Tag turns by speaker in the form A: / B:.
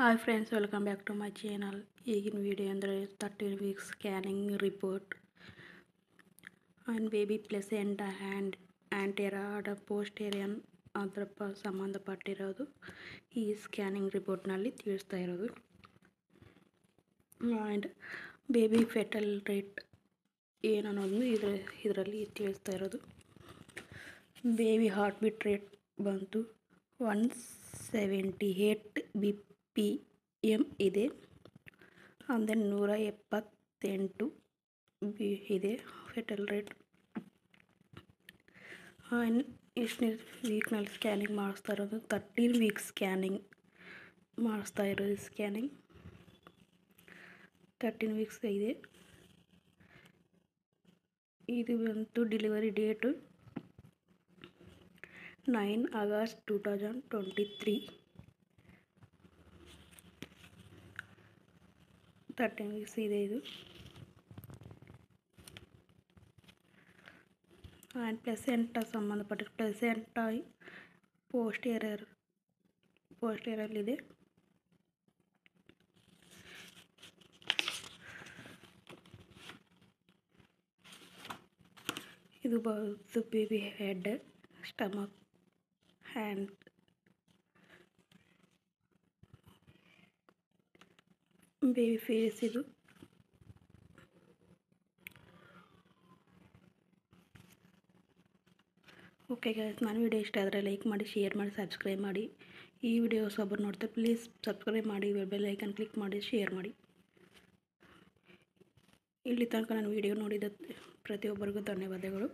A: Hi friends, welcome back to my channel. ಈಗಿನ video ಅಂದರೆ 13 weeks scanning report and baby placenta and anterior posterior ಅದರ ಸಂಬಂಧಪಟ್ಟಿರೋದು ಈ scanning ರಿಪೋರ್ಟ್ನಲ್ಲಿ ತಿಳಿಸ್ತಾ ಇರೋದು. ಆ್ಯಂಡ್ ಬೇಬಿ ಫೆಟಲ್ ರೇಟ್ ಏನನ್ನೋದು ಇದರಲ್ಲಿ ತಿಳಿಸ್ತಾ ಇರೋದು. ಬೇಬಿ ಹಾರ್ಟ್ ಬೀಟ್ ರೇಟ್ ಬಂತು 178 BPM ಇದೆ. ಅಂದರೆ 178 ಇದೆ ಫೆಟಲ್ ರೇಟ್. ಎಷ್ಟು ವೀಕ್ನಲ್ಲಿ ಸ್ಕ್ಯಾನಿಂಗ್ ಮಾಡಿಸ್ತಾ ಇರೋದು 13 ವೀಕ್ಸ್ ಸ್ಕ್ಯಾನಿಂಗ್ ಮಾಡಿಸ್ತಾ ಇರೋದು. ಸ್ಕ್ಯಾನಿಂಗ್ 13 ವೀಕ್ಸ್ ಇದೆ. ಇದು ಬಂತು ಡೆಲಿವರಿ ಡೇಟು 9 August 2023. 13 ವೀಕ್ಸ್ ಇದೆ ಇದು. ಆ್ಯಂಡ್ ಪ್ಲೆಸೆಂಟಾ ಸಂಬಂಧಪಟ್ಟ ಪ್ಲೆಸೆಂಟಾ ಪೋಸ್ಟೇರಿಯರಲ್ಲಿದೆ. ಇದು ಬಂದು baby head, stomach, hand, baby face. ಇದು ಓಕೆ ಗೈಸ್, ನನ್ನ ವಿಡಿಯೋ ಇಷ್ಟ ಆದರೆ ಲೈಕ್ ಮಾಡಿ, ಶೇರ್ ಮಾಡಿ, ಸಬ್ಸ್ಕ್ರೈಬ್ ಮಾಡಿ. ಈ ವಿಡಿಯೋ ಹೊಸಬರು ನೋಡ್ತಾರೆ, ಪ್ಲೀಸ್ ಸಬ್ಸ್ಕ್ರೈಬ್ ಮಾಡಿ, ಬೆಲ್ ಐಕನ್ ಕ್ಲಿಕ್ ಮಾಡಿ, ಶೇರ್ ಮಾಡಿ. ಇಲ್ಲಿ ತನಕ ನನ್ನ ವಿಡಿಯೋ ನೋಡಿದ ಪ್ರತಿಯೊಬ್ಬರಿಗೂ ಧನ್ಯವಾದಗಳು.